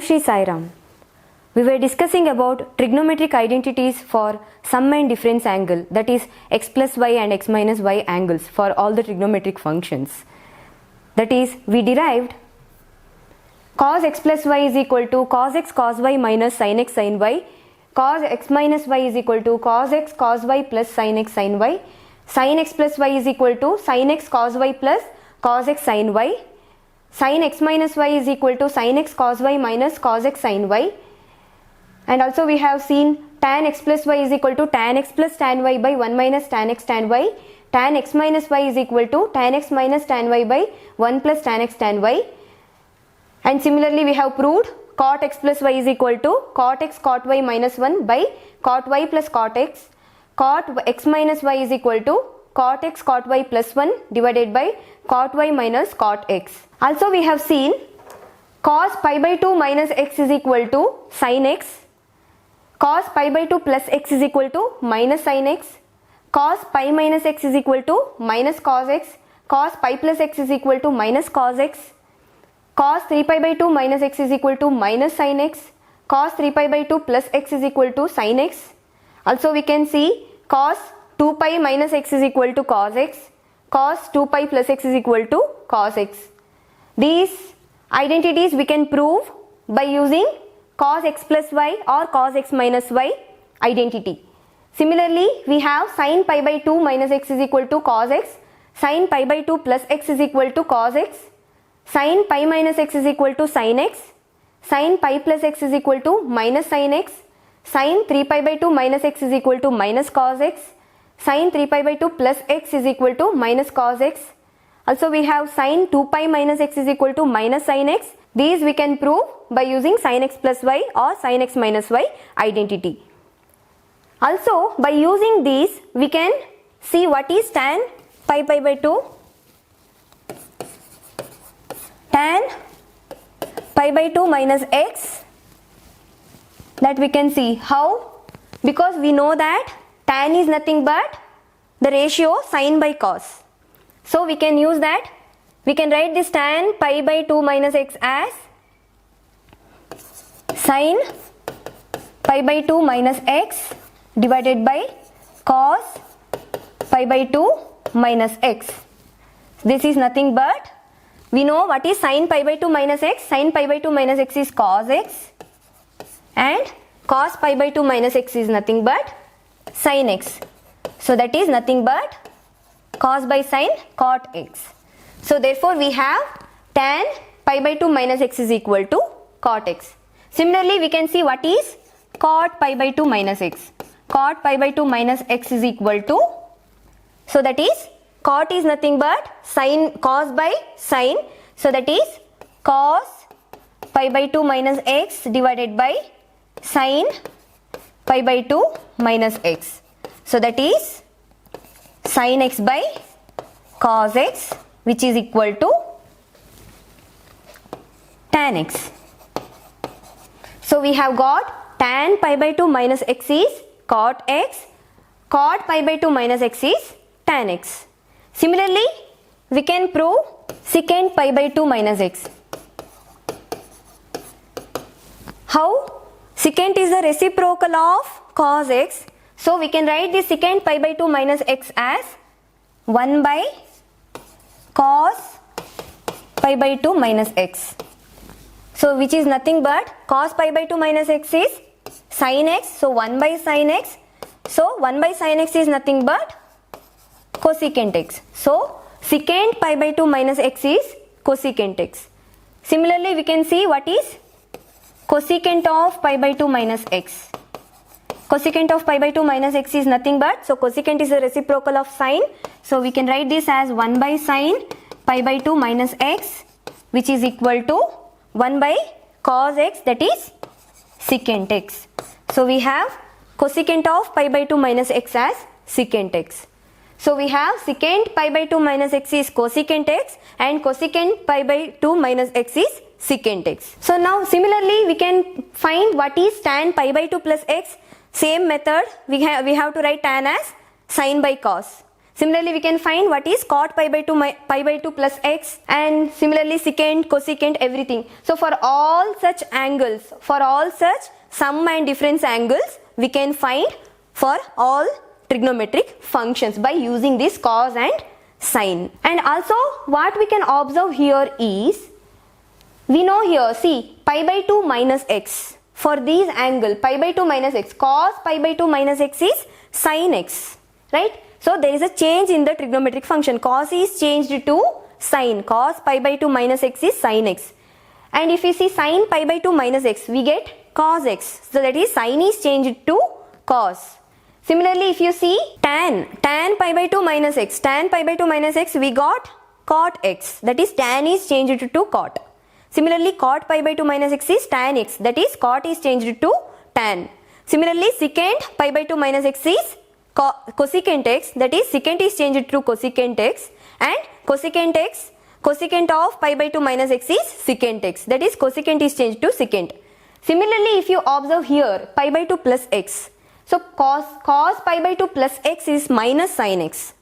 Shri Sai Ram. We were discussing about trigonometric identities for sum and difference angle, that is x plus y and x minus y angles for all the trigonometric functions. That is, we derived cos x plus y is equal to cos x cos y minus sin x sin y, cos x minus y is equal to cos x cos y plus sin x sin y, sin x plus y is equal to sin x cos y plus cos x sin y, sin x minus y is equal to sin x cos y minus cos x sin y, and also we have seen tan x plus y is equal to tan x plus tan y by 1 minus tan x tan y, tan x minus y is equal to tan x minus tan y by 1 plus tan x tan y, and similarly we have proved cot x plus y is equal to cot x cot y minus 1 by cot y plus cot x minus y is equal to cot x cot y plus 1 divided by cot y minus cot x. Also we have seen cos pi by 2 minus x is equal to sin x, cos pi by 2 plus x is equal to minus sin x, cos pi minus x is equal to minus cos x, cos pi plus x is equal to minus cos x, cos 3 pi by 2 minus x is equal to minus sin x, cos 3 pi by 2 plus x is equal to sin x. Also we can see cos 2 pi minus x is equal to cos x, cos 2 pi plus x is equal to cos x. These identities we can prove by using cos x plus y or cos x minus y identity. Similarly, we have sin pi by 2 minus x is equal to cos x, sin pi by 2 plus x is equal to cos x, sin pi minus x is equal to sin x, sin pi plus x is equal to minus sin x, sin 3 pi by 2 minus x is equal to minus cos x, sin 3 pi by 2 plus x is equal to minus cos x. Also we have sin 2 pi minus x is equal to minus sin x. These we can prove by using sin x plus y or sin x minus y identity. Also by using these we can see what is tan pi by 2, tan pi by 2 minus x, that we can see how, because we know that tan is nothing but the ratio sin by cos. So we can use that, we can write this tan pi by 2 minus x as sin pi by 2 minus x divided by cos pi by 2 minus x. This is nothing but, we know what is sin pi by 2 minus x. Sin pi by 2 minus x is cos x and cos pi by 2 minus x is nothing but sin x. So that is nothing but cos by sin cot x. So therefore we have tan pi by 2 minus x is equal to cot x. Similarly we can see what is cot pi by 2 minus x. Cot pi by 2 minus x is equal to, so that is cot is nothing but sin cos by sin, so that is cos pi by 2 minus x divided by sin pi by 2 minus x. So that is sin x by cos x, which is equal to tan x. So we have got tan pi by 2 minus x is cot x, cot pi by 2 minus x is tan x. Similarly, we can prove secant pi by 2 minus x. How? Secant is the reciprocal of cos x. So we can write the secant pi by 2 minus x as 1 by cos pi by 2 minus x. So which is nothing but cos pi by 2 minus x is sin x. So 1 by sin x. So 1 by sin x is nothing but cosecant x. So secant pi by 2 minus x is cosecant x. Similarly we can see what is cosecant of pi by 2 minus x. Cosecant of pi by 2 minus x is nothing but, so cosecant is a reciprocal of sin. So we can write this as 1 by sin pi by 2 minus x, which is equal to 1 by cos x, that is secant x. So we have cosecant of pi by 2 minus x as secant x. So we have secant pi by 2 minus x is cosecant x and cosecant pi by 2 minus x is secant x. So now similarly we can find what is tan pi by 2 plus x. Same method, we have to write tan as sin by cos. Similarly, we can find what is cot pi by 2 plus x, and similarly secant, cosecant, everything. So for all such angles, for all such sum and difference angles, we can find for all trigonometric functions by using this cos and sin. And also what we can observe here is, we know here, see, pi by 2 minus x. For these angle, pi by 2 minus x, cos pi by 2 minus x is sin x, right? So there is a change in the trigonometric function. Cos is changed to sin. Cos pi by 2 minus x is sin x. And if we see sin pi by 2 minus x, we get cos x. So that is sin is changed to cos. Similarly, if you see tan pi by 2 minus x, tan pi by 2 minus x, we got cot x. That is tan is changed to cot. Similarly, cot pi by 2 minus x is tan x. That is cot is changed to tan. Similarly, secant pi by 2 minus x is cosecant x, that is secant is changed to cosecant x, and cosecant x, cosecant of pi by 2 minus x is secant x, that is cosecant is changed to secant. Similarly, if you observe here pi by 2 plus x, so cos pi by 2 plus x is minus sin x,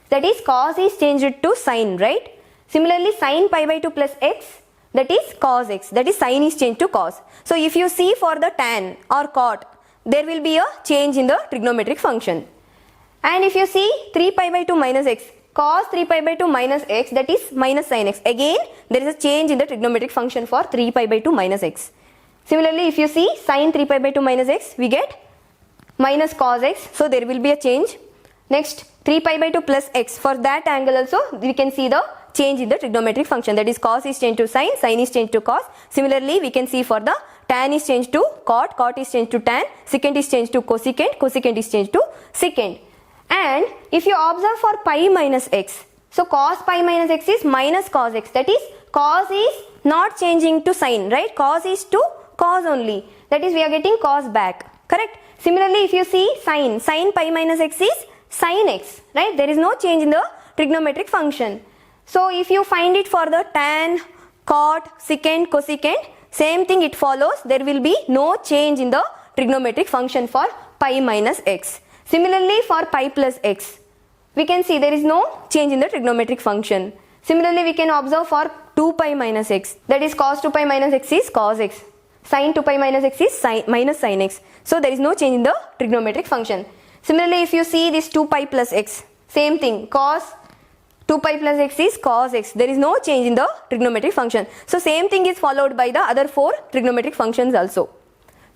that is cos is changed to sin, right? Similarly, sin pi by 2 plus x, that is cos x, that is sin is changed to cos. So if you see for the tan or cot, there will be a change in the trigonometric function. And if you see 3 pi by 2 minus x, cos 3 pi by 2 minus x, that is minus sin x. Again, there is a change in the trigonometric function for 3 pi by 2 minus x. Similarly, if you see sin 3 pi by 2 minus x, we get minus cos x. So there will be a change. Next, 3 pi by 2 plus x. For that angle also, we can see the change in the trigonometric function. That is cos is changed to sin is changed to cos. Similarly, we can see for the tan is changed to cot, cot is changed to tan, secant is changed to cosecant, cosecant is changed to secant. And if you observe for pi minus x, so cos pi minus x is minus cos x, that is cos is not changing to sin, right? Cos is to cos only, that is we are getting cos back, correct? Similarly, if you see sin pi minus x is sin x, right? There is no change in the trigonometric function. So if you find it for the tan, cot, secant, cosecant, same thing it follows, there will be no change in the trigonometric function for pi minus x. Similarly, for pi plus x, we can see there is no change in the trigonometric function. Similarly, we can observe for 2 pi minus x, that is cos 2 pi minus x is cos x, sin 2 pi minus x is minus sin x. So there is no change in the trigonometric function. Similarly, if you see this 2 pi plus x, same thing, cos 2 pi plus x is cos x, there is no change in the trigonometric function. So same thing is followed by the other 4 trigonometric functions also.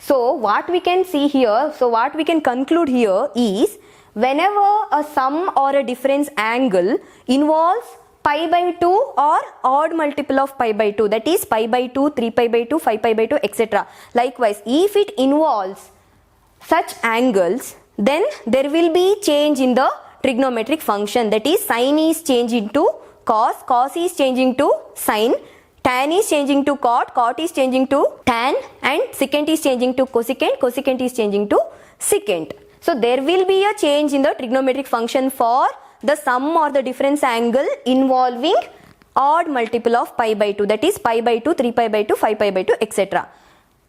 So what we can see here, so what we can conclude here is, whenever a sum or a difference angle involves pi by 2 or odd multiple of pi by 2, that is pi by 2, 3 pi by 2, 5 pi by 2, etc. Likewise, if it involves such angles, then there will be change in the trigonometric function, that is sin is changing to cos, cos is changing to sin, tan is changing to cot, cot is changing to tan, and secant is changing to cosecant, cosecant is changing to secant. So there will be a change in the trigonometric function for the sum or the difference angle involving odd multiple of pi by 2, that is pi by 2, 3 pi by 2, 5 pi by 2, etc.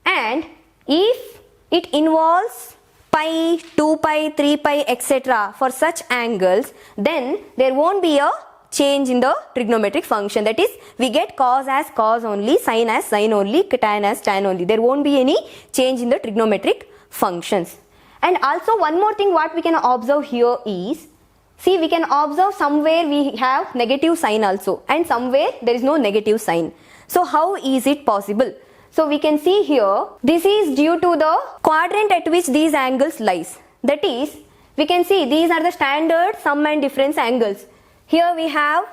And if it involves pi, 2 pi, 3 pi, etc. for such angles, then there won't be a change in the trigonometric function, that is we get cos as cos only, sin as sin only, tan as tan only. There won't be any change in the trigonometric functions. And also one more thing what we can observe here is, see, we can observe somewhere we have negative sign also, and somewhere there is no negative sign. So how is it possible? So we can see here, this is due to the quadrant at which these angles lies. That is, we can see these are the standard sum and difference angles. Here we have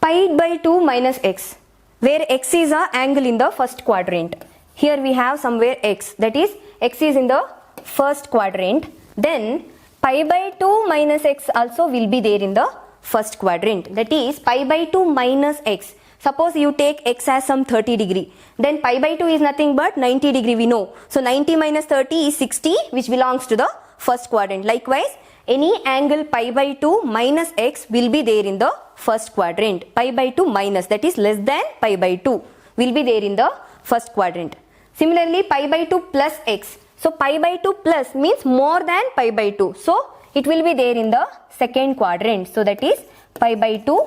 pi by 2 minus x, where x is a angle in the first quadrant. Here we have somewhere x, that is x is in the first quadrant. Then pi by 2 minus x also will be there in the first quadrant, that is pi by 2 minus x. Suppose you take x as some 30 degree, then pi by 2 is nothing but 90 degree we know. So 90 minus 30 is 60, which belongs to the first quadrant. Likewise, any angle pi by 2 minus x will be there in the first quadrant. Pi by 2 minus, that is less than pi by 2, will be there in the first quadrant. Similarly, pi by 2 plus x. So pi by 2 plus means more than pi by 2. So it will be there in the second quadrant. So that is pi by 2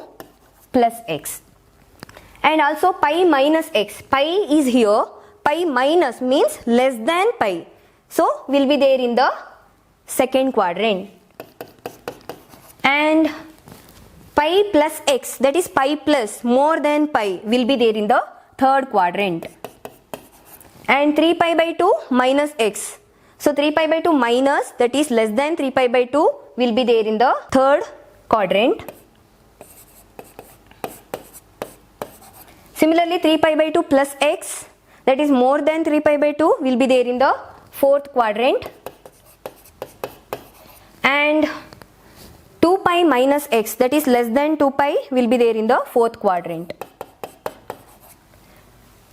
plus x. And also pi minus x. Pi is here. Pi minus means less than pi. So will be there in the second quadrant. And pi plus x, that is pi plus more than pi, will be there in the third quadrant. And 3 pi by 2 minus x. So 3 pi by 2 minus, that is less than 3 pi by 2, will be there in the third quadrant. Similarly, 3 pi by 2 plus x, that is more than 3 pi by 2, will be there in the fourth quadrant. And 2 pi minus x, that is less than 2 pi, will be there in the fourth quadrant.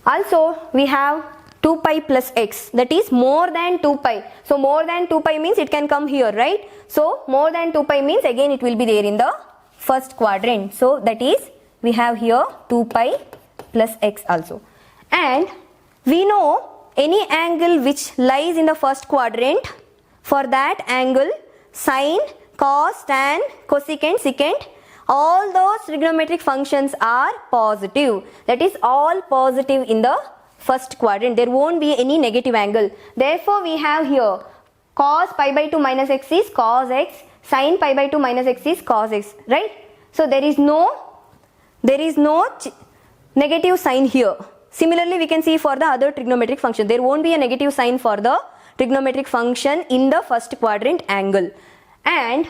Also, we have 2 pi plus x, that is more than 2 pi. So more than 2 pi means it can come here, right? So more than 2 pi means again it will be there in the first quadrant. So that is, we have here 2 pi plus x also. And we know any angle which lies in the first quadrant, for that angle sine, cos, tan, cosecant, secant, all those trigonometric functions are positive. That is all positive in the first quadrant. There won't be any negative angle. Therefore, we have here cos pi by 2 minus x is cos x, sin pi by 2 minus x is cos x, right? So there is no negative sign here. Similarly, we can see for the other trigonometric function, there won't be a negative sign for the trigonometric function in the first quadrant angle. And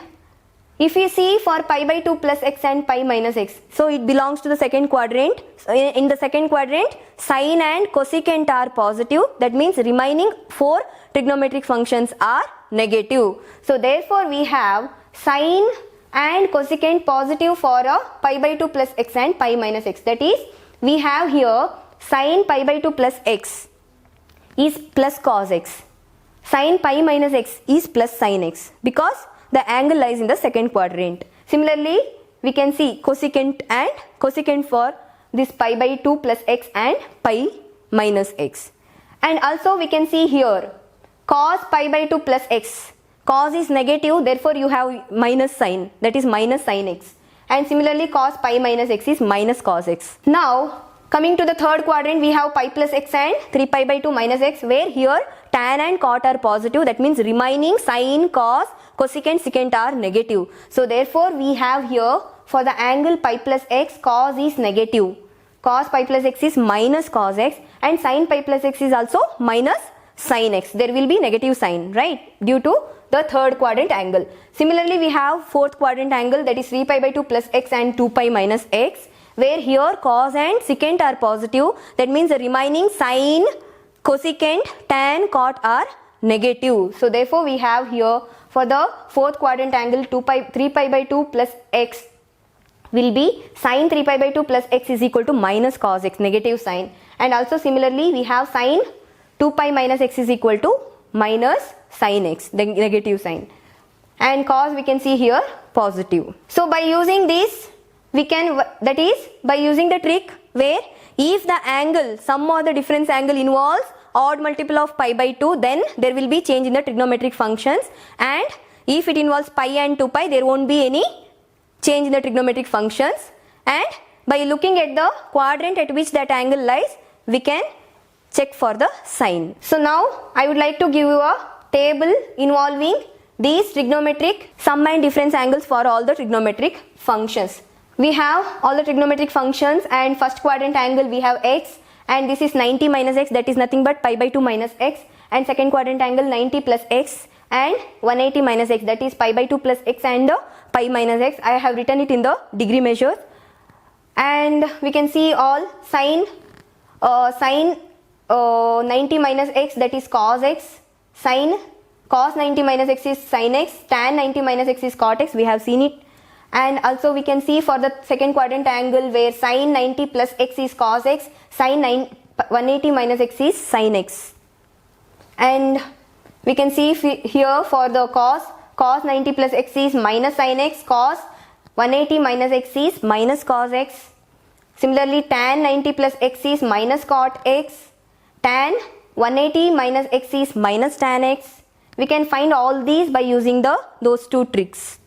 if we see for pi by 2 plus x and pi minus x, so it belongs to the second quadrant. So in the second quadrant, sine and cosecant are positive. That means remaining 4 trigonometric functions are negative. So therefore, we have sine and cosecant positive for a pi by 2 plus x and pi minus x. That is, we have here sine pi by 2 plus x is plus cos x. Sine pi minus x is plus sin x, because the angle lies in the second quadrant. Similarly, we can see cosecant for this pi by 2 plus x and pi minus x. And also we can see here cos pi by 2 plus x. Cos is negative, therefore you have minus sign, that is minus sin x. And similarly cos pi minus x is minus cos x. Now coming to the third quadrant, we have pi plus x and 3 pi by 2 minus x, where here tan and cot are positive. That means remaining sin, cos, cosecant, secant are negative. So therefore we have here for the angle pi plus x, cos is negative. Cos pi plus x is minus cos x, and sin pi plus x is also minus sin x. There will be negative sign, right, due to the third quadrant angle. Similarly, we have fourth quadrant angle, that is 3 pi by 2 plus x and 2 pi minus x, where here cos and secant are positive. That means the remaining sine, cosecant, tan, cot are negative. So therefore we have here for the fourth quadrant angle 3 pi by 2 plus x will be sine 3 pi by 2 plus x is equal to minus cos x, negative sign. And also similarly we have sine 2 pi minus x is equal to minus sin x, the negative sign. And cos we can see here positive. So by using this, we can, that is by using the trick where if the angle, sum or the difference angle involves odd multiple of pi by 2, then there will be change in the trigonometric functions. And if it involves pi and 2 pi, there won't be any change in the trigonometric functions. And by looking at the quadrant at which that angle lies, we can check for the sign. So now I would like to give you a table involving these trigonometric sum and difference angles for all the trigonometric functions. We have all the trigonometric functions, and first quadrant angle we have x, and this is 90 minus x, that is nothing but pi by 2 minus x. And second quadrant angle 90 plus x and 180 minus x, that is pi by 2 plus x and pi minus x. I have written it in the degree measures. And we can see all sine 90 minus x, that is cos x, cos 90 minus x is sin x, tan 90 minus x is cot x, we have seen it. And also we can see for the second quadrant angle where sin 90 plus x is cos x, sin 180 minus x is sin x. And we can see here for the cos 90 plus x is minus sin x, cos 180 minus x is minus cos x. Similarly, tan 90 plus x is minus cot x, tan 180 minus x is minus tan x. We can find all these by using those two tricks.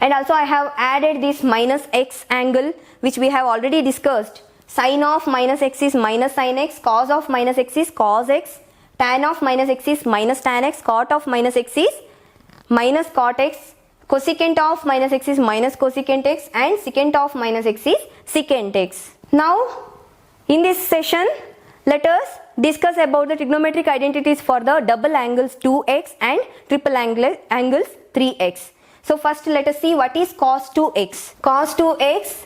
And also I have added this minus x angle which we have already discussed. Sin of minus x is minus sin x, cos of minus x is cos x, tan of minus x is minus tan x, cot of minus x is minus cot x, cosecant of minus x is minus cosecant x, and secant of minus x is secant x. Now in this session let us discuss about the trigonometric identities for the double angles 2x and triple angles 3x. So first let us see what is cos 2x. Cos 2x,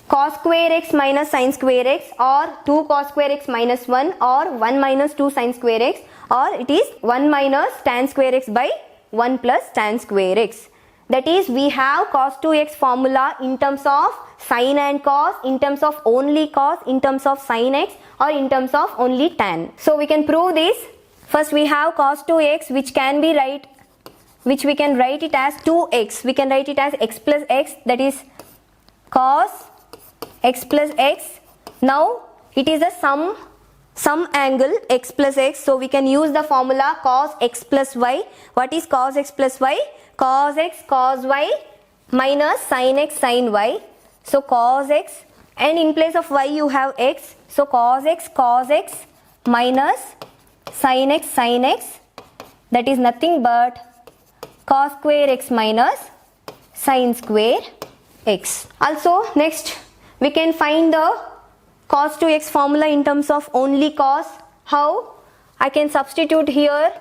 cos square x minus sin square x, or 2 cos square x minus 1, or 1 minus 2 sin square x, or it is 1 minus tan square x by 1 plus tan square x. That is, we have cos 2x formula in terms of sin and cos, in terms of only cos, in terms of sin x, or in terms of only tan. So we can prove this. First we have cos 2x which we can write it as 2x. We can write it as x plus x, that is cos x plus x. Now it is a sum angle x plus x, so we can use the formula cos x plus y. What is cos x plus y? Cos x cos y minus sin x sin y. So cos x, and in place of y you have x, so cos x minus sin x, that is nothing but cos square x minus sin square x. Also next we can find the cos 2x formula in terms of only cos. How? I can substitute here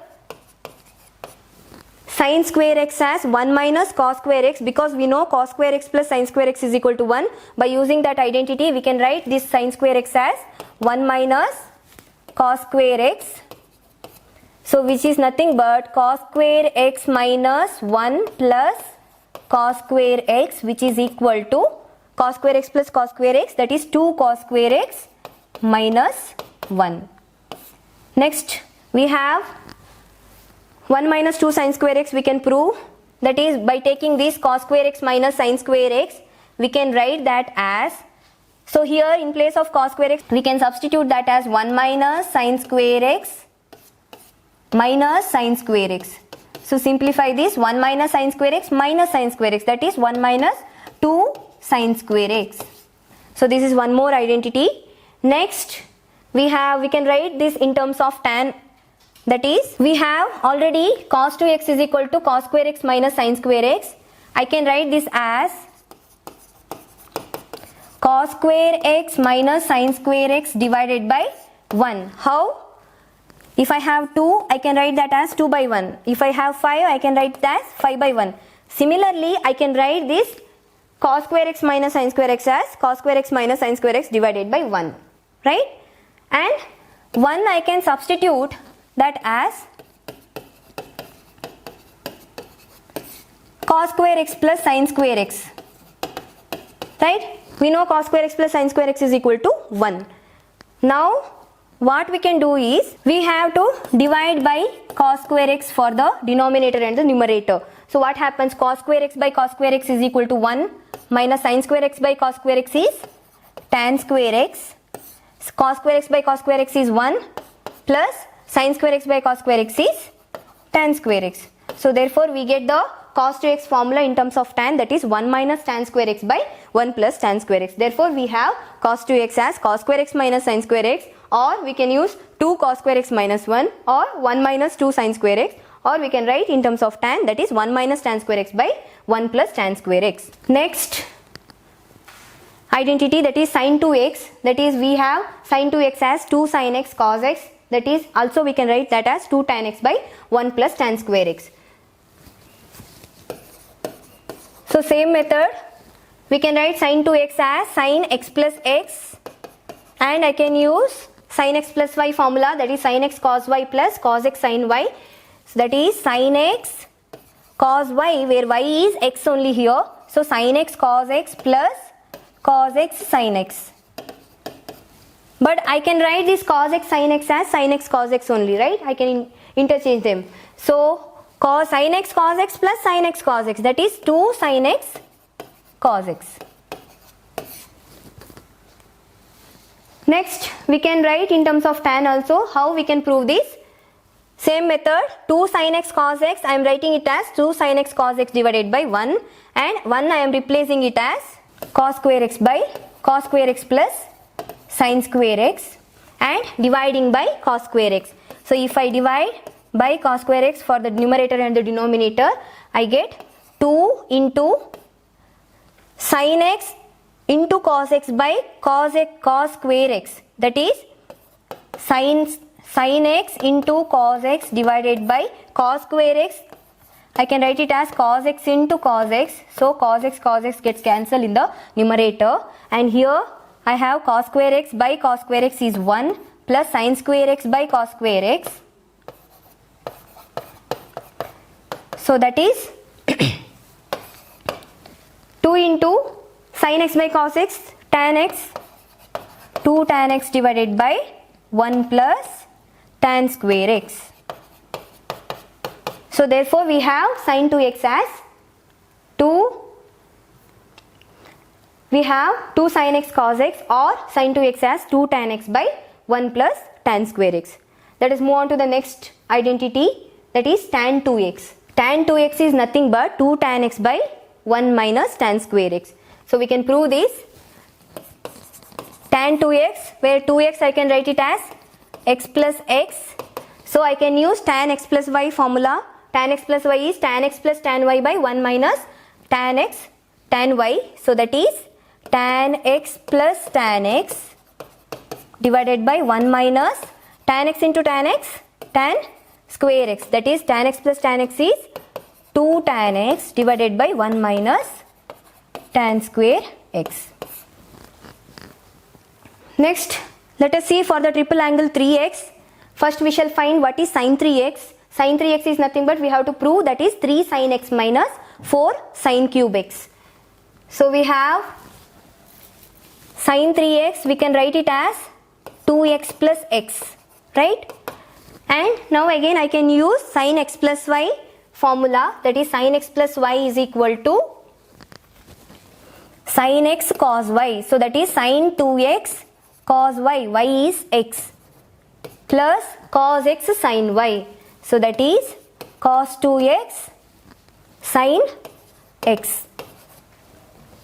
sin square x as 1 minus cos square x, because we know cos square x plus sin square x is equal to 1. By using that identity we can write this sin square x as 1 minus cos square x, so which is nothing but cos square x minus 1 plus cos square x, which is equal to cos square x plus cos square x, that is 2 cos square x minus 1. Next we have 1 minus 2 sin square x we can prove, that is by taking this cos square x minus sin square x we can write that as, so here in place of cos square x we can substitute that as 1 minus sin square x minus sin square x. So simplify this, 1 minus sin square x minus sin square x, that is 1 minus 2 sin square x. So this is one more identity. Next we can write this in terms of tan. That is, we have already cos 2x is equal to cos square x minus sin square x. I can write this as cos square x minus sin square x divided by 1. How? If I have 2, I can write that as 2 by 1. If I have 5, I can write that as 5 by 1. Similarly, I can write this cos square x minus sin square x as cos square x minus sin square x divided by 1. Right? And 1 I can substitute that as cos square x plus sin square x. Right? We know cos square x plus sin square x is equal to 1. Now what we can do is, we have to divide by cos square x for the denominator and the numerator. So what happens? Cos square x by cos square x is equal to 1 minus sin square x by cos square x is tan square x. Cos square x by cos square x is 1 plus sin square x by cos square x is tan square x. So therefore we get the cos 2x formula in terms of tan, that is 1 minus tan square x by 1 plus tan square x. Therefore we have cos 2x as cos square x minus sin square x, or we can use 2 cos square x minus 1, or 1 minus 2 sin square x, or we can write in terms of tan, that is 1 minus tan square x by 1 plus tan square x. Next identity, that is sin 2x, that is we have sin 2x as 2 sin x cos x, that is also we can write that as 2 tan x by 1 plus tan square x. So same method, we can write sin 2x as sin x plus x, and I can use sin x plus y formula, that is sin x cos y plus cos x sin y. So that is sin x cos y, where y is x only here, So sin x cos x plus cos x sin x. But I can write this cos x sin x as sin x cos x only, right? I can interchange them. So cos sin x cos x plus sin x cos x, that is 2 sin x cos x. Next we can write in terms of tan also. How we can prove this? Same method, 2 sin x cos x, I am writing it as 2 sin x cos x divided by 1, and 1 I am replacing it as cos square x by cos square x plus sin square x, and dividing by cos square x. So if I divide by cos square x for the numerator and the denominator, I get 2 into sin x into cos x by cos square x, that is sin x into cos x divided by cos square x. I can write it as cos x into cos x. So cos x gets cancelled in the numerator, and here I have cos square x by cos square x is 1 plus sin square x by cos square x. So that is 2 into sin x by cos x, tan x, 2 tan x divided by 1 plus tan square x. So therefore we have sin 2x as 2 sin x cos x, or sin 2x as 2 tan x by 1 plus tan square x. Let us move on to the next identity, that is tan 2x. Tan 2x is nothing but 2 tan x by 1 minus tan square x. So we can prove this. Tan 2x, where 2x I can write it as x plus x. So I can use tan x plus y formula. Tan x plus y is tan x plus tan y by 1 minus tan x tan y. So that is tan x plus tan x divided by 1 minus tan x into tan x, tan square x, that is tan x plus tan x is 2 tan x divided by 1 minus tan square x. Next, let us see for the triple angle 3x. First we shall find what is sin 3x. Sin 3x is nothing but we have to prove, that is 3 sin x minus 4 sin cube x. So we have sin 3x, we can write it as 2x plus x, right? And now again I can use sin x plus y formula, that is sin x plus y is equal to sin x cos y. So that is sin 2x cos y, y is x, plus cos x sin y. So that is cos 2x sin x.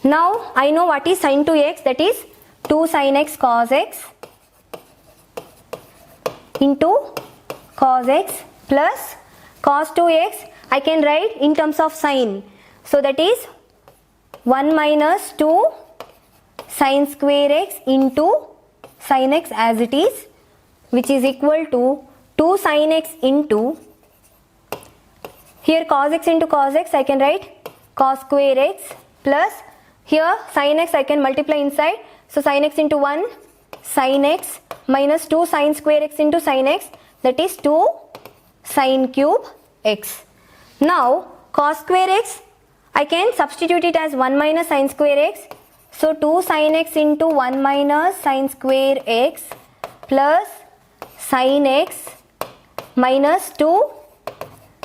Now I know what is sin 2x, that is 2 sin x cos x into cos x plus cos 2x I can write in terms of sin. So that is 1 minus 2 sin square x into sin x as it is, which is equal to 2 sin x into, here cos x into cos x I can write cos square x, plus here sin x I can multiply inside, so sin x into 1 sin x minus 2 sin square x into sin x, that is 2 sin cube x. Now cos square x I can substitute it as 1 minus sin square x, so 2 sin x into 1 minus sin square x plus sin x minus 2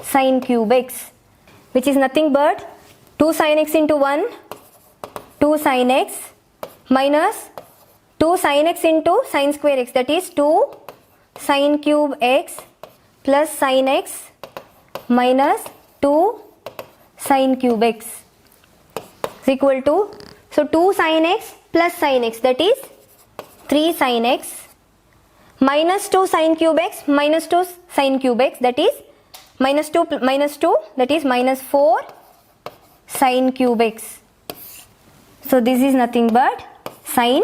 sin cube x, which is nothing but 2 sin x into 1, 2 sin x minus 2 sin x into sin square x, that is 2 sin cube x plus sin x minus 2 sin cube x is equal to, so 2 sin x plus sin x, that is 3 sin x minus 2 sin cube x minus 2 sin cube x, that is minus 2 that is minus 4 sin cube x. So this is nothing but sin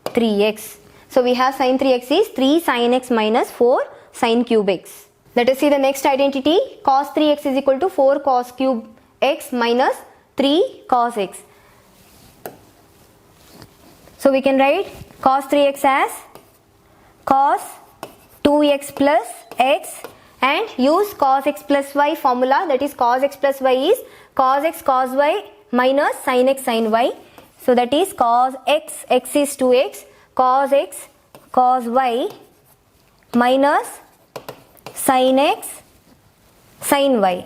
3x. So we have sin 3x is 3 sin x minus 4 sin cube x. Let us see the next identity. Cos 3x is equal to 4 cos cube x minus 3 cos x. So we can write cos 3x as cos 2x plus x and use cos x plus y formula, that is cos x plus y is cos x cos y minus sin x sin y. So that is cos x, x is 2x, cos x cos y minus sin x sin y.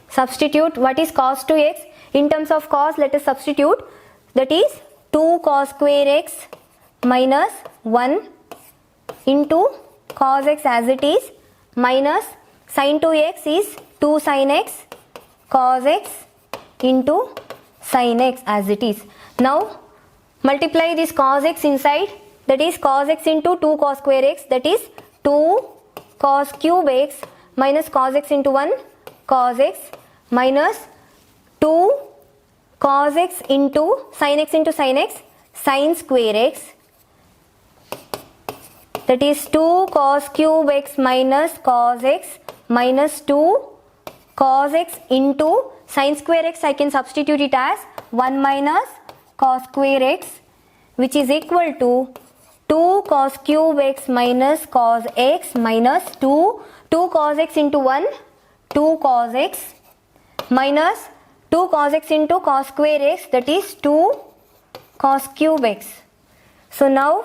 Substitute what is cos 2x in terms of cos. Let us substitute, that is 2 cos square x minus 1 into cos x as it is minus sin 2x is 2 sin x cos x into sin x as it is. Now multiply this cos x inside, that is cos x into 2 cos square x, that is 2 cos cube x minus cos x into 1 cos x minus 2 cos x into sin x sin square x, that is 2 cos cube x minus cos x minus 2 cos x into sin square x. I can substitute it as 1 minus cos square x, which is equal to 2 cos cube x minus cos x minus 2 cos x into 1 2 cos x minus 2 cos x into cos square x, that is 2 cos cube x. So now,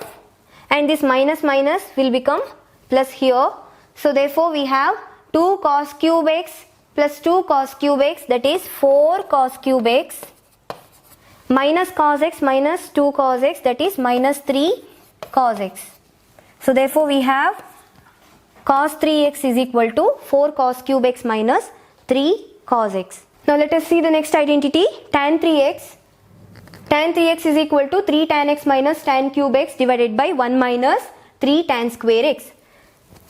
and this minus minus will become plus here. So therefore we have 2 cos cube x plus 2 cos cube x, that is 4 cos cube x minus cos x minus 2 cos x, that is minus 3 cos x. So therefore we have cos 3x is equal to 4 cos cube x minus 3 cos x. Now let us see the next identity, tan 3x. Tan 3x is equal to 3 tan x minus tan cube x divided by 1 minus 3 tan square x.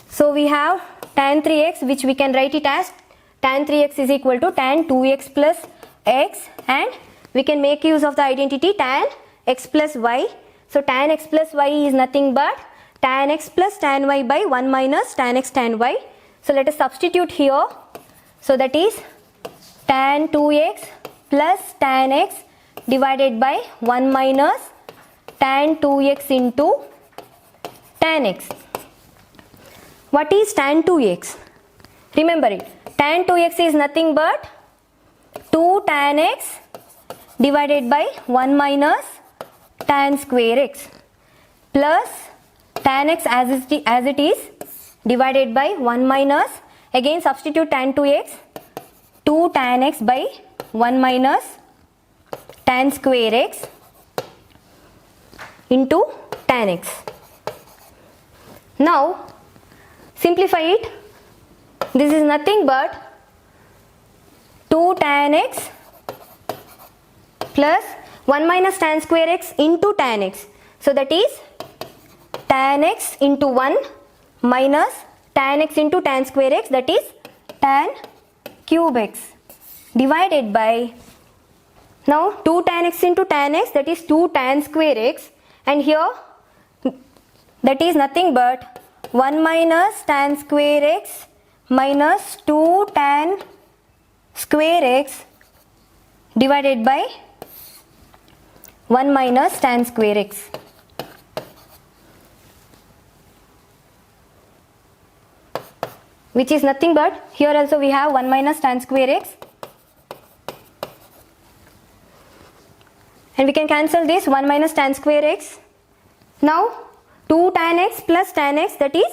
So we have tan 3x, which we can write it as tan 3x is equal to tan 2x plus x, and we can make use of the identity tan x plus y. So tan x plus y is nothing but tan x plus tan y by 1 minus tan x tan y. So let us substitute here. So that is tan 2x plus tan x divided by 1 minus tan 2x into tan x. What is tan 2x? Remember it. Tan 2x is nothing but 2 tan x divided by 1 minus tan square x plus tan x as it is divided by 1 minus, again substitute tan 2x, 2 tan x by 1 minus tan square x into tan x. Now simplify it. This is nothing but 2 tan x plus 1 minus tan square x into tan x. So that is tan x into 1 minus tan x into tan square x, that is tan cube x divided by, now 2 tan x into tan x, that is 2 tan square x, and here that is nothing but 1 minus tan square x minus 2 tan square x divided by 1 minus tan square x. Which is nothing but, here also we have 1 minus tan square x, and we can cancel this 1 minus tan square x. Now 2 tan x plus tan x, that is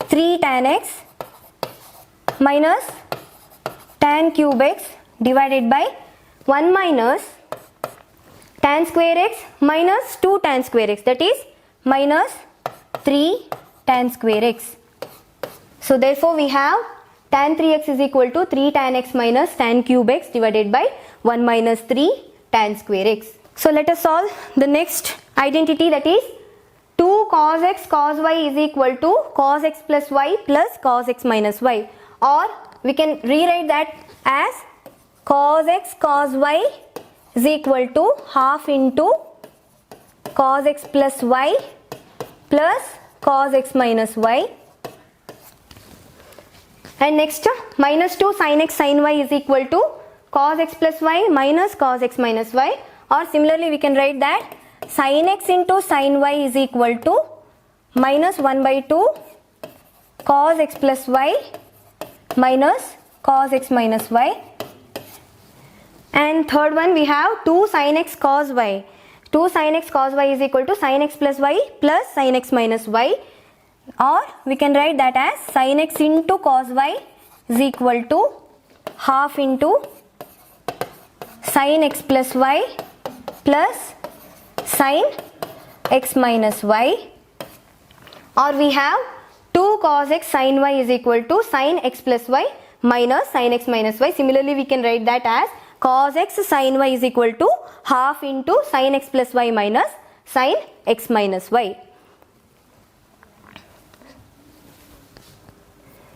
3 tan x minus tan cube x divided by 1 minus tan square x minus 2 tan square x, that is minus 3 tan square x. So therefore we have tan 3x is equal to 3 tan x minus tan cube x divided by 1 minus 3 tan square x. So let us solve the next identity, that is 2 cos x cos y is equal to cos x plus y plus cos x minus y, or we can rewrite that as cos x cos y is equal to half into cos x plus y plus cos x minus y. And next minus 2 sin x sin y is equal to cos x plus y minus cos x minus y, or similarly we can write that sin x into sin y is equal to minus 1 by 2 cos x plus y minus cos x minus y. And third one we have 2 sin x cos y. 2 sin x cos y is equal to sin x plus y plus sin x minus y, or we can write that as sin x into cos y is equal to half into sin x plus y plus sin x minus y, or we have 2 cos x sin y is equal to sin x plus y minus sin x minus y. Similarly, we can write that as cos x sin y is equal to half into sin x plus y minus sin x minus y.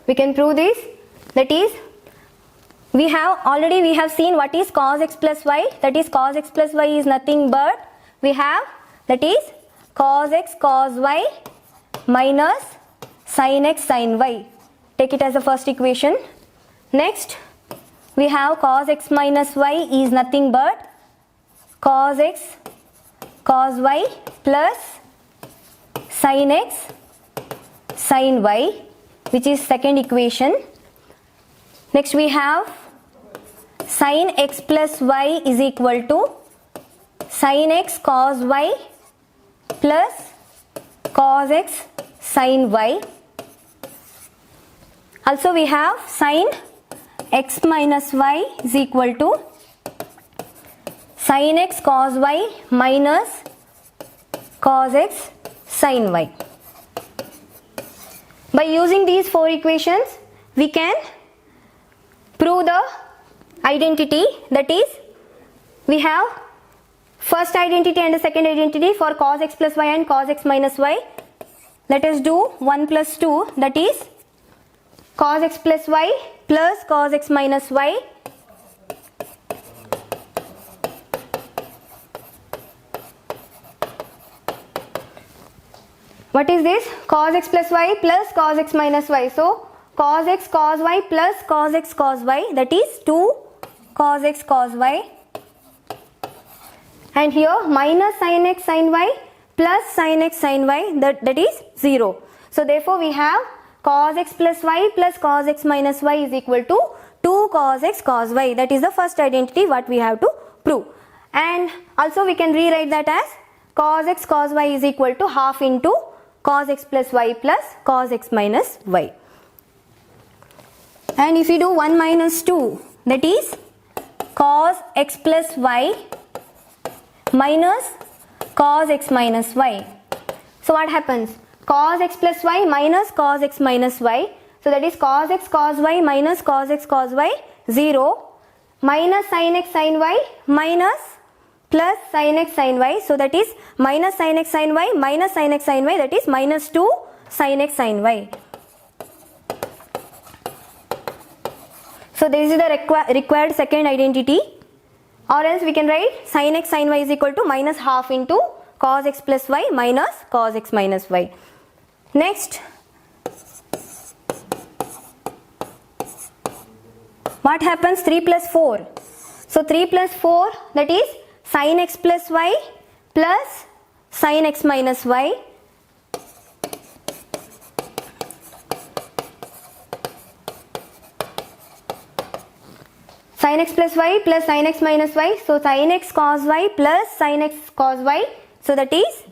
We can prove this. That is, we have seen what is cos x plus y. That is, cos x plus y is nothing but we have, that is, cos x cos y minus sin x sin y. Take it as the first equation. Next, we have cos x minus y is nothing but cos x cos y plus sin x sin y, which is second equation. Next we have sin x plus y is equal to sin x cos y plus cos x sin y. Also we have sin x minus y is equal to sin x cos y minus cos x sin y. By using these 4 equations, we can prove the identity. That is, we have first identity and the second identity for cos x plus y and cos x minus y. Let us do 1 plus 2, that is cos x plus y plus cos x minus y what is this? Cos x plus y plus cos x minus y. So cos x cos y plus cos x cos y, that is 2 cos x cos y, and here minus sin x sin y plus sin x sin y, that is 0. So therefore we have cos x plus y plus cos x minus y is equal to 2 cos x cos y. That is the first identity what we have to prove. And also we can rewrite that as cos x cos y is equal to half into cos x plus y plus cos x minus y. And if you do 1 minus 2, that is cos x plus y minus cos x minus y. So what happens? Cos x plus y minus cos x minus y. So that is cos x cos y minus cos x cos y 0 minus sin x sin y minus plus sin x sin y. So that is minus sin x sin y minus sin x sin y, that is minus 2 sin x sin y. So this is the required second identity, or else we can write sin x sin y is equal to minus half into cos x plus y minus cos x minus y. Next, what happens? 3 plus 4. So 3 plus 4, that is sin x plus y plus sin x minus y. Sin x plus y plus sin x minus y. So sin x cos y plus sin x cos y. So that is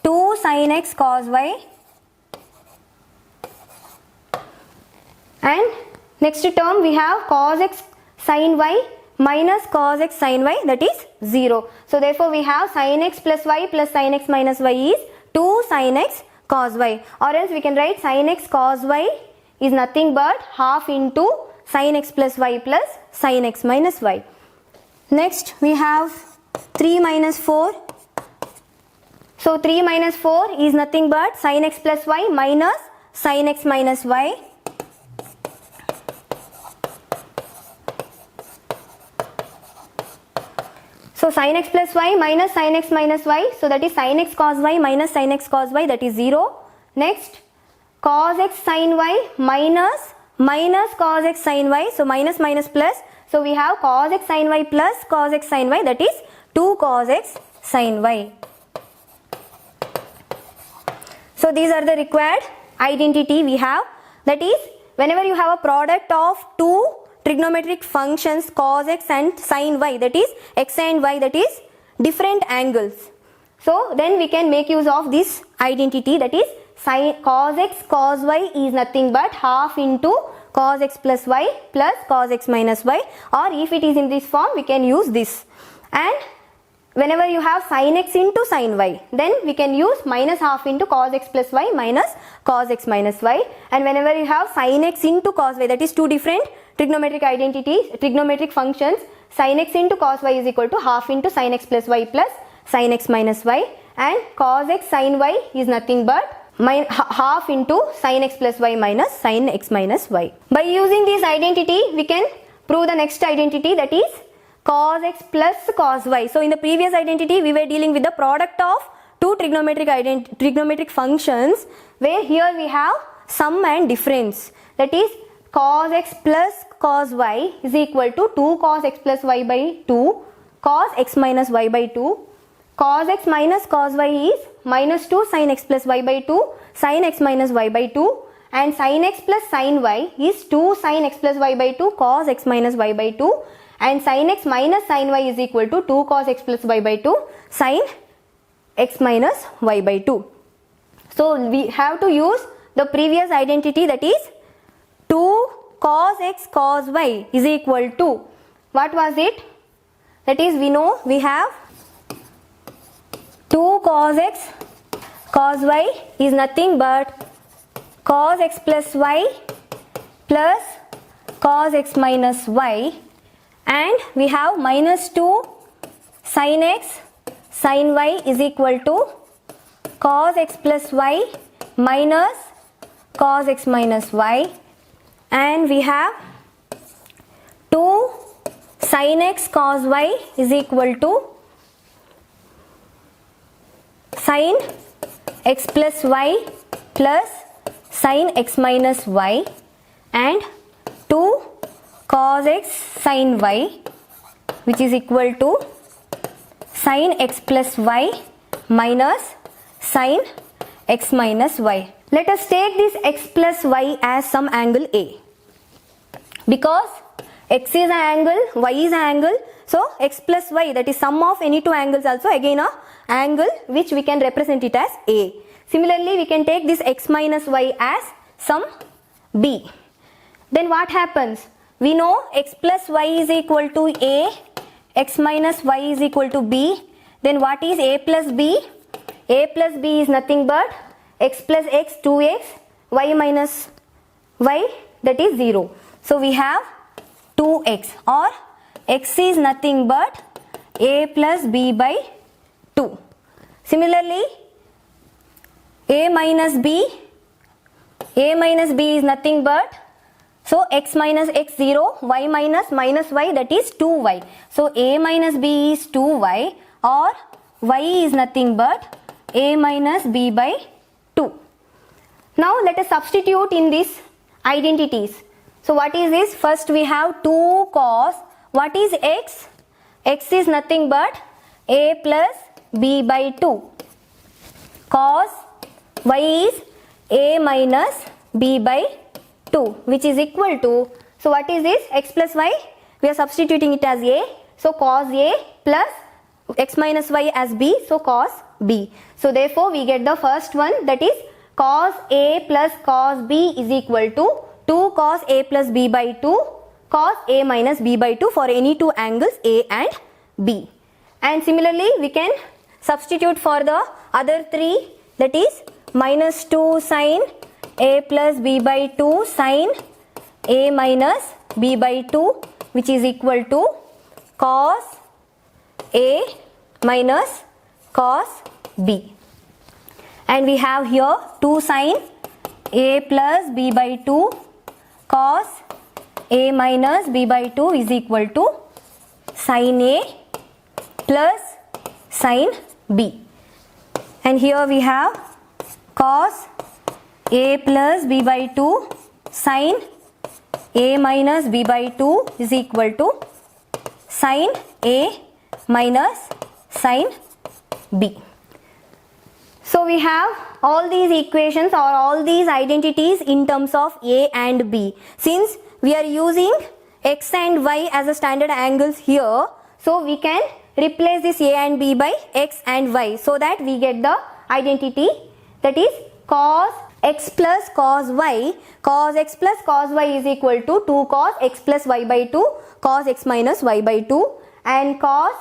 2 sin x cos y. And next term we have cos x sin y minus cos x sin y, that is 0. So therefore we have sin x plus y plus sin x minus y is 2 sin x cos y, or else we can write sin x cos y is nothing but half into sin x plus y plus sin x minus y. Next we have 3 minus 4. So 3 minus 4 is nothing but sin x plus y minus sin x minus y. So sin x plus y minus sin x minus y, so that is sin x cos y minus sin x cos y, that is 0. Next, cos x sin y minus cos x sin y, so minus minus plus, so we have cos x sin y plus cos x sin y, that is 2 cos x sin y. So these are the required identity we have, that is whenever you have a product of two trigonometric functions cos x and sin y, that is x and y, that is different angles. So then we can make use of this identity, that is sin cos x cos y is nothing but half into cos x plus y plus cos x minus y, or if it is in this form we can use this. And whenever you have sin x into sin y, then we can use minus half into cos x plus y minus cos x minus y. And whenever you have sin x into cos y, that is two different trigonometric identities, trigonometric functions, sin x into cos y is equal to half into sin x plus y plus sin x minus y, and cos x sin y is nothing but half into sin x plus y minus sin x minus y. By using this identity, we can prove the next identity, that is cos x plus cos y. So in the previous identity, we were dealing with the product of two trigonometric functions, where here we have sum and difference, that is cos x plus cos y is equal to 2 cos x plus y by 2 cos x minus y by 2. Cos x minus cos y is minus 2 sin x plus y by 2 sin x minus y by 2, and sin x plus sin y is 2 sin x plus y by 2 cos x minus y by 2, and sin x minus sin y is equal to 2 cos x plus y by 2 sin x minus y by 2. So we have to use the previous identity, that is 2 cos x cos y is equal to, what was it? That is, we know we have 2 cos x cos y is nothing but cos x plus y plus cos x minus y, and we have minus 2 sin x sin y is equal to cos x plus y minus cos x minus y, and we have 2 sin x cos y is equal to sin x plus y plus sin x minus y, and 2 cos x sin y which is equal to sin x plus y minus sin x minus y. Let us take this x plus y as some angle A, because x is an angle, y is an angle, so x plus y, that is sum of any two angles, also again a angle which we can represent it as A. Similarly, we can take this x minus y as some B. Then what happens? We know x plus y is equal to A, x minus y is equal to B. Then what is A plus B? A plus B is nothing but x plus x 2x, y minus y, that is 0. So we have 2x, or x is nothing but A plus B by 2. Similarly, A minus B is nothing but, so x minus x 0, y minus minus y, that is 2y. So A minus B is 2y, or y is nothing but A minus B by 2. Now let us substitute in these identities. So what is this? First we have 2 cos, what is x? X is nothing but A plus B by 2. Cos y is A minus B by 2, which is equal to, so what is this? X plus y, we are substituting it as A, so cos A plus x minus y as B, so cos B. So therefore we get the first one, that is cos A plus cos B is equal to 2 cos A plus B by 2 cos A minus B by 2 for any two angles A and B. And similarly we can substitute for the other three, that is minus 2 sin A plus B by 2 sin A minus B by 2, which is equal to cos A minus cos B. And we have here 2 sin A plus B by 2 cos A minus B by 2 is equal to sin A plus sin B. And here we have cos A plus B by 2 sin A minus B by 2 is equal to sin A minus sin B. So we have all these equations or all these identities in terms of A and B. Since we are using x and y as a standard angles here. So we can replace this a and b by x and y so that we get the identity, that is cos x plus cos y. Cos x plus cos y is equal to 2 cos x plus y by 2 cos x minus y by 2, and cos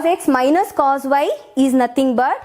x minus cos y is nothing but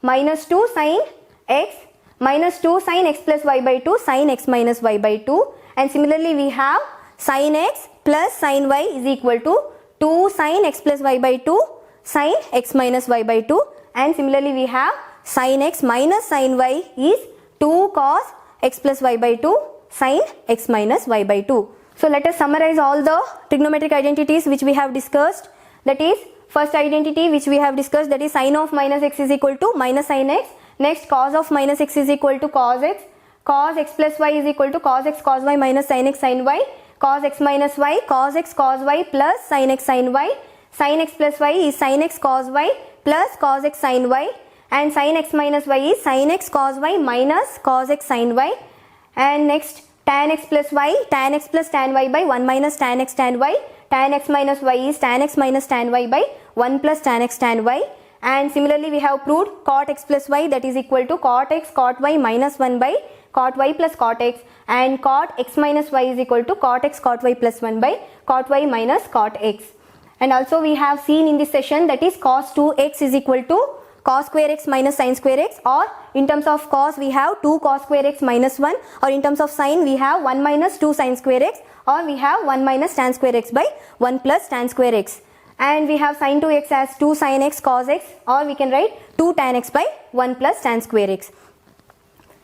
minus 2 sin x minus 2 sin x plus y by 2 sin x minus y by 2, and similarly we have sin x plus sin y is equal to 2 sin x plus y by 2 sin x minus y by 2, and similarly we have sin x minus sin y is 2 cos x plus y by 2 sin x minus y by 2. So let us summarize all the trigonometric identities which we have discussed. That is, first identity which we have discussed, that is sin of minus x is equal to minus sin x. Next, cos of minus x is equal to cos x. Cos x plus y is equal to cos x cos y minus sin x sin y. Cos x minus y, cos x cos y plus sin x sin y. Sin x plus y is sin x cos y plus cos x sin y, and sin x minus y is sin x cos y minus cos x sin y. And next, tan x plus y, tan x plus tan y by 1 minus tan x tan y. Tan x minus y is tan x minus tan y by 1 plus tan x tan y. And similarly we have proved cot x plus y, that is equal to cot x cot y minus 1 by cot y plus cot x, and cot x minus y is equal to cot x cot y plus 1 by cot y minus cot x. And also we have seen in this session, that is cos 2x is equal to cos square x minus sin square x, or in terms of cos we have 2 cos square x minus 1, or in terms of sin we have 1 minus 2 sin square x, or we have 1 minus tan square x by 1 plus tan square x. And we have sin 2x as 2 sin x cos x, or we can write 2 tan x by 1 plus tan square x.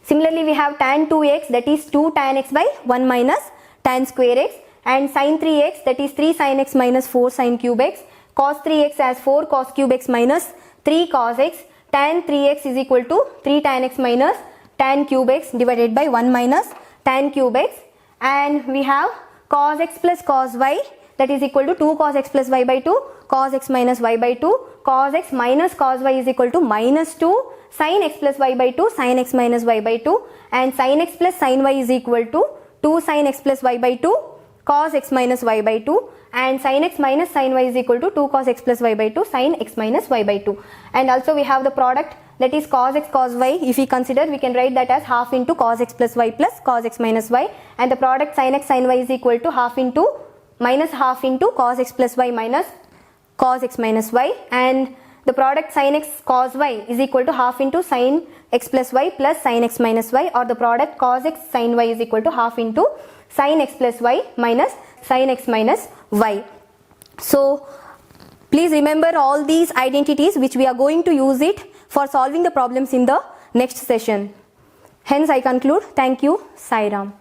Similarly we have tan 2x, that is 2 tan x by 1 minus tan square x, and sin 3x, that is 3 sin x minus 4 sin cube x. Cos 3x as 4 cos cube x minus 3 cos x. Tan 3x is equal to 3 tan x minus tan cube x divided by 1 minus tan cube x. And we have cos x plus cos y, that is equal to 2 cos x plus y by 2 cos x minus y by 2. Cos x minus cos y is equal to minus 2 sin x plus y by 2 sin x minus y by 2, and sin x plus sin y is equal to 2 sin x plus y by 2 cos x minus y by 2, and sin x minus sin y is equal to 2 cos x plus y by 2 sin x minus y by 2. And also we have the product, that is cos x cos y. If we consider, we can write that as half into cos x plus y plus cos x minus y, and the product sin x sin y is equal to half into minus half into cos x plus y minus cos x minus y, and the product sin x cos y is equal to half into sin x plus y plus sin x minus y, or the product cos x sin y is equal to half into sin x plus y minus sin x minus y. So please remember all these identities which we are going to use it for solving the problems in the next session. Hence I conclude. Thank you. Sai Ram.